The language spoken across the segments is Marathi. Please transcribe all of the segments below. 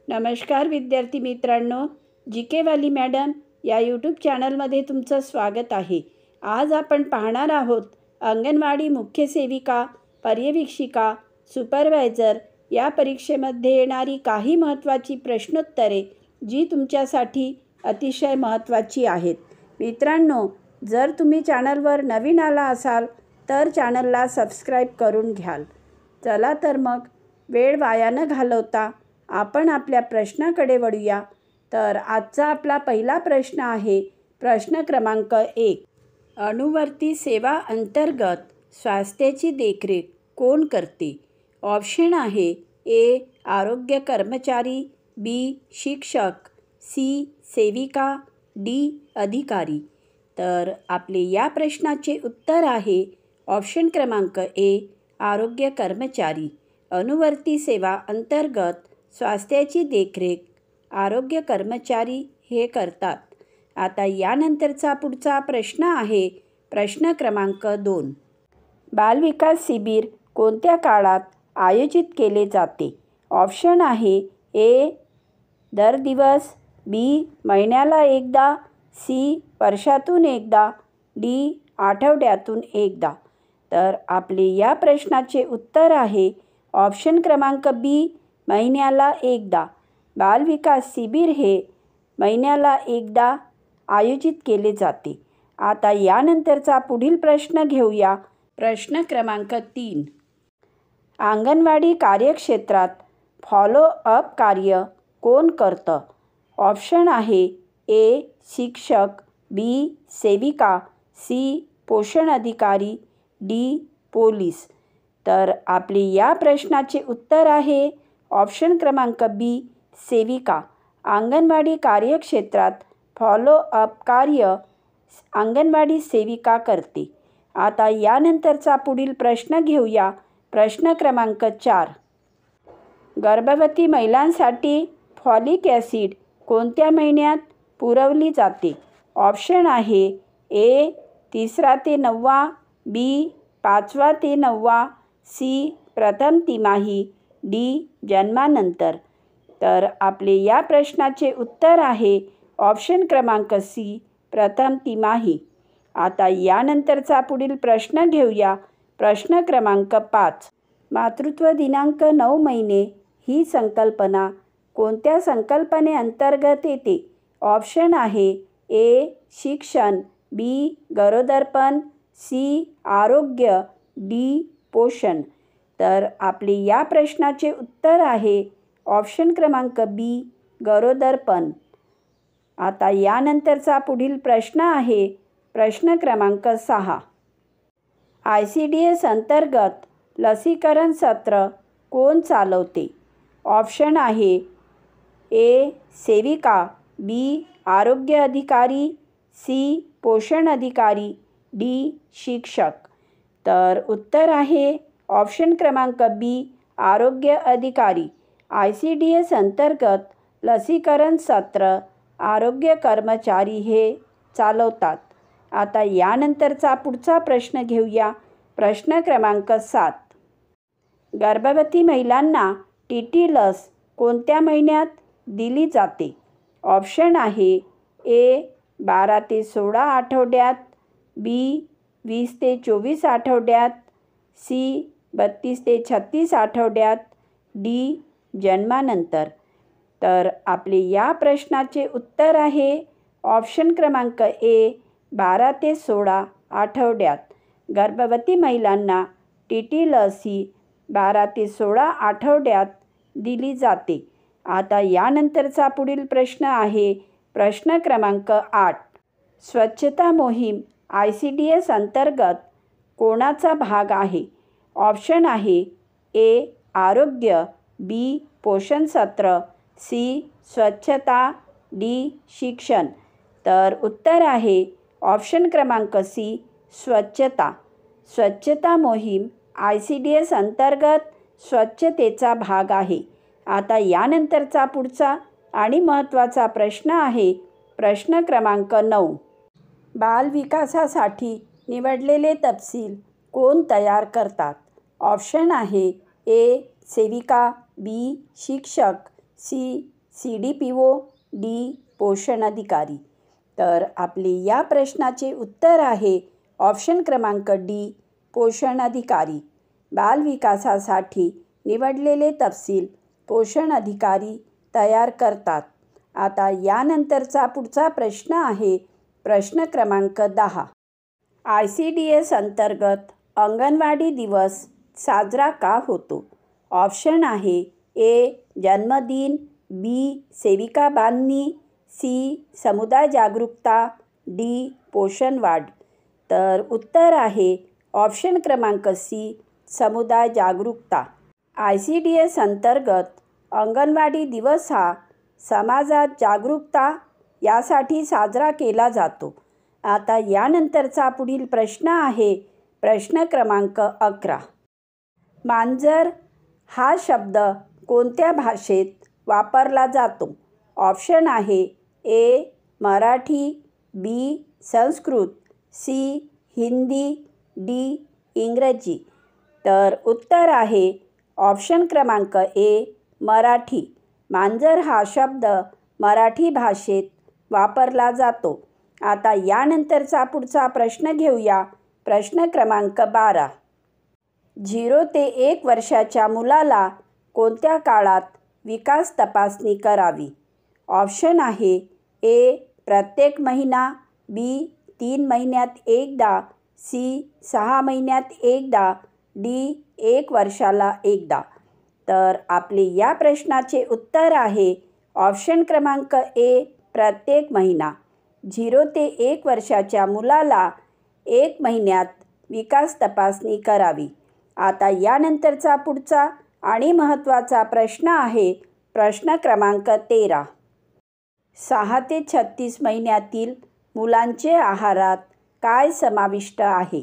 नमस्कार विद्यार्थी मित्रांनो, जी वाली मॅडम या यूट्यूब चॅनलमध्ये तुमचं स्वागत आहे। आज आपण पाहणार आहोत अंगणवाडी मुख्य सेविका, पर्यवेक्षिका, सुपरवायझर या परीक्षेमध्ये येणारी काही महत्त्वाची प्रश्नोत्तरे जी तुमच्यासाठी अतिशय महत्त्वाची आहेत। मित्रांनो, जर तुम्ही चॅनलवर नवीन आला असाल तर चॅनलला सबस्क्राईब करून घ्याल। चला तर मग वेळ वाया न घालवता आपण आपल्या प्रश्नाकडे वळूया। तर आजचा आपला पहिला प्रश्न आहे प्रश्न क्रमांक 1। अनुवर्ती सेवा अंतर्गत स्वास्थ्याची देखरेख कोण करते? ऑप्शन आहे ए आरोग्य कर्मचारी, बी शिक्षक, सी सेविका, डी अधिकारी। तर आपले या प्रश्नाचे उत्तर आहे ऑप्शन क्रमांक ए आरोग्य कर्मचारी। अनुवर्ती सेवा अंतर्गत स्वास्थ्याची देखरेख आरोग्य कर्मचारी हे करतात। आता यानंतरचा पुढचा प्रश्न आहे प्रश्न क्रमांक 2। बालविकास शिबिर कोणत्या काळात आयोजित केले जाते? ऑप्शन आहे ए दर दिवस, बी महिन्याला एकदा, सी वर्षातून एकदा, डी आठवड्यातून एकदा। तर आपले या प्रश्नाचे उत्तर आहे ऑप्शन क्रमांक बी महिन्याला एकदा। बालविकास शिबिर हे महिन्याला एकदा आयोजित केले जाते। आता यानंतरचा पुढील प्रश्न घेऊया। प्रश्न क्रमांक 3। अंगणवाडी कार्यक्षेत्रात फॉलोअप कार्य कोण करतं? ऑप्शन आहे ए शिक्षक, बी सेविका, सी पोषण अधिकारी, डी पोलीस। तर आपले या प्रश्नाचे उत्तर आहे ऑप्शन क्रमांक बी सेविका। अंगणवाडी कार्यक्षेत्रात फॉलोअप कार्य अंगणवाडी सेविका करते। आता यानंतरचा पुढील प्रश्न घेऊया। प्रश्न क्रमांक 4। गर्भवती महिलांसाठी फॉलिक ॲसिड कोणत्या महिन्यात पुरवली जाते? ऑप्शन आहे ए 3 ते 9, बी 5 ते 9, सी प्रथम तिमाही, डी जन्मानंतर। तर आपले या प्रश्नाचे उत्तर आहे ऑप्शन क्रमांक सी प्रथम तिमाही। आता यानंतरचा पुढील प्रश्न घेऊया। प्रश्न क्रमांक 5। मातृत्व दिनांक 9 महिने ही संकल्पना कोणत्या संकल्पनेअंतर्गत येते? ऑप्शन आहे ए शिक्षण, बी गरोदरपण, सी आरोग्य, डी पोषण। तर आपले या प्रश्नाचे उत्तर आहे ऑप्शन क्रमांक बी गरोदरपण। आता यानंतरचा पुढील प्रश्न आहे प्रश्न क्रमांक 6। ICDS अंतर्गत लसीकरण सत्र कोण चालवते? ऑप्शन आहे ए सेविका, बी आरोग्य अधिकारी, सी पोषण अधिकारी, डी शिक्षक। तर उत्तर आहे ऑप्शन क्रमांक बी आरोग्य अधिकारी। ICDS अंतर्गत लसीकरण सत्र आरोग्य कर्मचारी हे चालवतात। आता यानंतरचा पुढचा प्रश्न घेऊया। प्रश्न क्रमांक 7। गर्भवती महिलांना TT लस कोणत्या महिन्यात दिली जाते? ऑप्शन आहे ए 12 ते 16 आठवड्यात, बी 20 ते 24 आठवड्यात, सी 32 ते 36 आठवड्यात, डी जन्मानंतर। तर आपले या प्रश्नाचे उत्तर आहे ऑप्शन क्रमांक ए 12 ते 16 आठवड्यात। गर्भवती महिलांना TT लस ही 12 ते 16 आठवड्यात दिली जाते। आता यानंतरचा पुढील प्रश्न आहे प्रश्न क्रमांक 8। स्वच्छता मोहीम ICDS अंतर्गत कोणाचा भाग आहे? ऑप्शन आहे ए आरोग्य, बी पोषण सत्र, सी स्वच्छता, डी शिक्षण। तर उत्तर आहे ऑप्शन क्रमांक सी स्वच्छता। स्वच्छता मोहीम ICDS अंतर्गत स्वच्छतेचा भाग आहे। आता यानंतरचा पुढचा आणि महत्त्वाचा प्रश्न आहे प्रश्न क्रमांक 9। बाल विकासासाठी निवडलेले तपशील कोण तयार करतात? ऑप्शन आहे ए सेविका, बी शिक्षक, सी CDPO, डी पोषण अधिकारी. तर आपले या प्रश्नाचे उत्तर आहे ऑप्शन क्रमांक डी पोषण अधिकारी. बालविकासासाठी निवडलेले तपशील पोषण अधिकारी तयार करतात. आता यानंतरचा पुढचा प्रश्न आहे प्रश्न क्रमांक 10. ICDS अंतर्गत अंगणवाडी दिवस साजरा का होतो? ऑप्शन आहे ए जन्मदिन, बी सेविका बांधणी, सी समुदाय जागरूकता, डी पोषण वाढ. तर उत्तर आहे ऑप्शन क्रमांक सी समुदाय जागरूकता. ICDS अंतर्गत अंगणवाडी दिवस हा समाजात जागरूकता यासाठी साजरा केला जातो. आता यानंतरचा पुढील प्रश्न आहे प्रश्न क्रमांक 11. मांजर हा शब्द कोणत्या भाषेत वापरला जातो? ऑप्शन आहे ए मराठी, बी संस्कृत, सी हिंदी, डी इंग्रजी. तर उत्तर आहे ऑप्शन क्रमांक ए मराठी. मांजर हा शब्द मराठी भाषेत वापरला जातो. आता यानंतरचा पुढचा प्रश्न घेऊया. प्रश्न क्रमांक 12. 0 ते 1 वर्षाच्या मुलाला कोणत्या काळात विकास तपासणी करावी? ऑप्शन आहे ए प्रत्येक महिना, बी 3 महिन्यात एकदा, सी 6 महिन्यात एकदा, डी 1 वर्षाला एकदा. तर आपले या प्रश्नाचे उत्तर आहे ऑप्शन क्रमांक ए प्रत्येक महिना. 0 ते 1 वर्षाच्या मुलाला 1 महिन्यात विकास तपासणी करावी. आता यानंतरचा पुढचा आणि महत्त्वाचा प्रश्न आहे प्रश्न क्रमांक 13. 6 ते 36 महिन्यातील मुलांचे आहारात काय समाविष्ट आहे?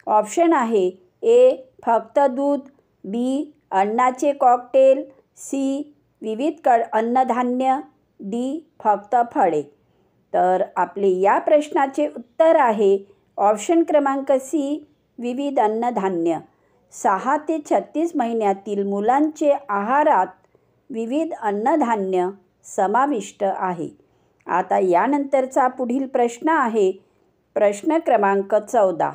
ऑप्शन आहे ए फक्त दूध, बी अन्नाचे कॉकटेल, सी विविध अन्नधान्य, डी फक्त फळे. तर आपले या प्रश्नाचे उत्तर आहे ऑप्शन क्रमांक सी विविध अन्नधान्य. 6 ते 36 महिन्यातील मुलांचे आहारात विविध अन्नधान्य समाविष्ट आहे. आता यानंतरचा पुढील प्रश्न आहे प्रश्न क्रमांक 14.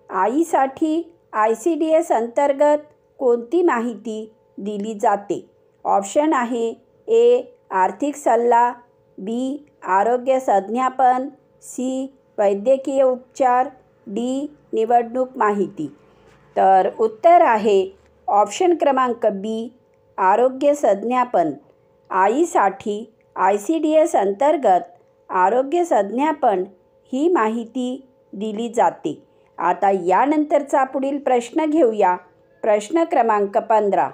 आईसाठी ICDS अंतर्गत कोणती माहिती दिली जाते? ऑप्शन आहे ए आर्थिक सल्ला, बी आरोग्य संज्ञापन, सी वैद्यकीय उपचार, डी निवडणूक माहिती. तर उत्तर आहे ऑप्शन क्रमांक बी आरोग्य संज्ञापन. आईसाठी ICDS अंतर्गत आरोग्य संज्ञापन ही माहिती दिली जाते. आता यानंतरचा पुढील प्रश्न घेऊया. प्रश्न क्रमांक 15.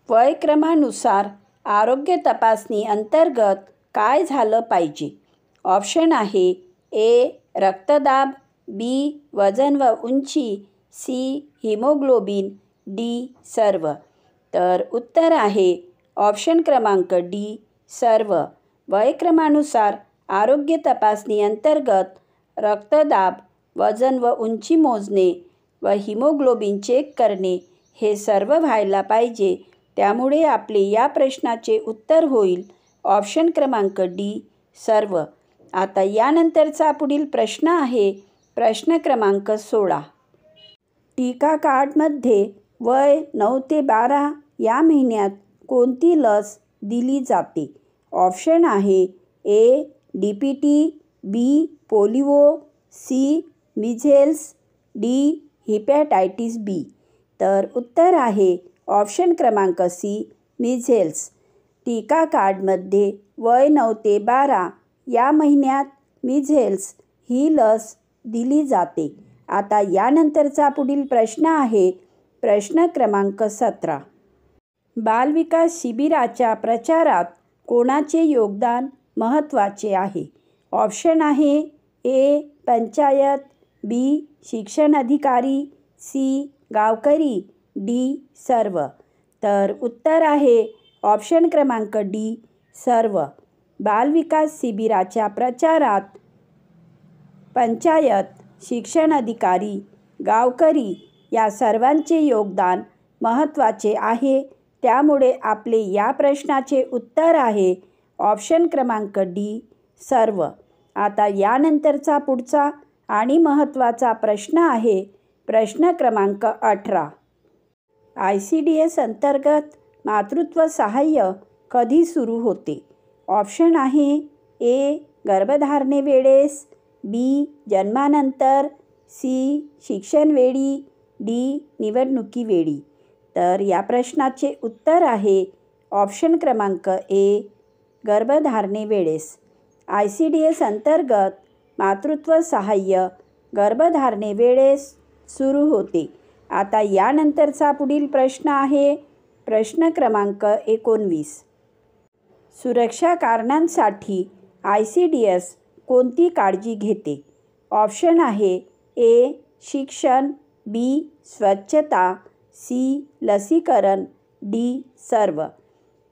वयक्रमानुसार आरोग्य तपासणी अंतर्गत काय झालं पाहिजे? ऑप्शन आहे ए रक्तदाब, बी वजन व उंची, सी हिमोग्लोबिन, डी सर्व. तर उत्तर आहे ऑप्शन क्रमांक डी सर्व. वयक्रमानुसार आरोग्य तपासणी अंतर्गत रक्तदाब, वजन व उंची मोजणे व हिमोग्लोबिन चेक करणे हे सर्व व्हायला पाहिजे. त्यामुळे आपले या प्रश्नाचे उत्तर होईल ऑप्शन क्रमांक डी सर्व. आता यानंतरचा पुढील प्रश्न आहे प्रश्न क्रमांक 16. टीका कार्डमध्ये वय 9 ते 12 या महिन्यात कोणती लस दिली जाते? ऑप्शन आहे ए DPT, बी पोलिओ, सी मिझेल्स, डी हिपॅटायटिस बी. तर उत्तर आहे ऑप्शन क्रमांक सी मिझेल्स. टीका कार्डमध्ये वय 9 ते 12 या महिन्यात मिझेल्स ही लस दिली जाते. आता यानंतरचा पुढील प्रश्न आहे प्रश्न क्रमांक 17. बालविकास शिबिराच्या प्रचारात कोणाचे योगदान महत्त्वाचे आहे? ऑप्शन आहे ए पंचायत, बी शिक्षण अधिकारी, सी गावकरी, डी सर्व. तर उत्तर आहे ऑप्शन क्रमांक डी सर्व. बालविकास शिबिराच्या प्रचारात पंचायत, शिक्षण अधिकारी, गावकरी या सर्वांचे योगदान महत्त्वाचे आहे. त्यामुळे आपले या प्रश्नाचे उत्तर आहे ऑप्शन क्रमांक डी सर्व. आता यानंतरचा पुढचा आणि महत्त्वाचा प्रश्न आहे प्रश्न क्रमांक 18. ICDS अंतर्गत मातृत्व सहाय्य कधी सुरू होते? ऑप्शन आहे ए गर्भधारणेवेळेस, बी जन्मानंतर, सी शिक्षणवेळी, डी निवडणुकीवेळी. तर या प्रश्नाचे उत्तर आहे ऑप्शन क्रमांक ए गर्भधारणेवेळेस. ICDS अंतर्गत मातृत्व सहाय्य गर्भधारणेवेळेस सुरू होते. आता यानंतरचा पुढील प्रश्न आहे प्रश्न क्रमांक 19. सुरक्षा कारणांसाठी ICDS कोणती काळजी घेते? ऑप्शन आहे ए शिक्षण, बी स्वच्छता, सी लसीकरण, डी सर्व.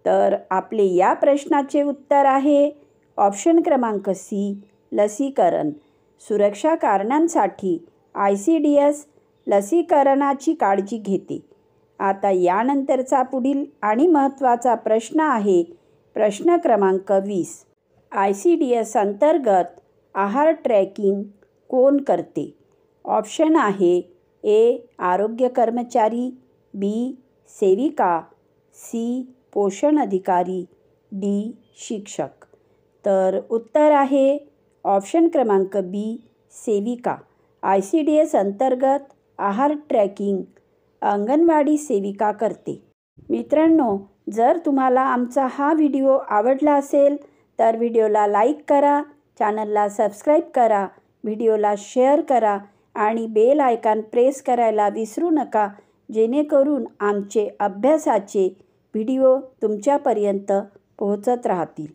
तर आपले या प्रश्नाचे उत्तर आहे ऑप्शन क्रमांक सी लसीकरण. सुरक्षा कारणांसाठी ICDS लसीकरणाची काळजी घेते. आता यानंतरचा पुढील आणि महत्त्वाचा प्रश्न आहे प्रश्न क्रमांक 20. ICDS अंतर्गत आहार ट्रॅकिंग कोण करते? ऑप्शन आहे ए आरोग्य कर्मचारी, बी सेविका, सी पोषण अधिकारी, डी शिक्षक. तर उत्तर आहे ऑप्शन क्रमांक बी सेविका. ICDS अंतर्गत आहार ट्रॅकिंग अंगणवाडी सेविका करते. मित्रांनो, जर तुम्हाला आमचा हा व्हिडिओ आवडला असेल तर व्हिडिओला लाईक करा, चॅनलला सबस्क्राईब करा, व्हिडिओला शेअर करा आणि बेल आयकॉन प्रेस करायला विसरू नका, जेणेकरून आमचे अभ्यासाचे व्हिडिओ तुमच्यापर्यंत पोहोचत राहतील.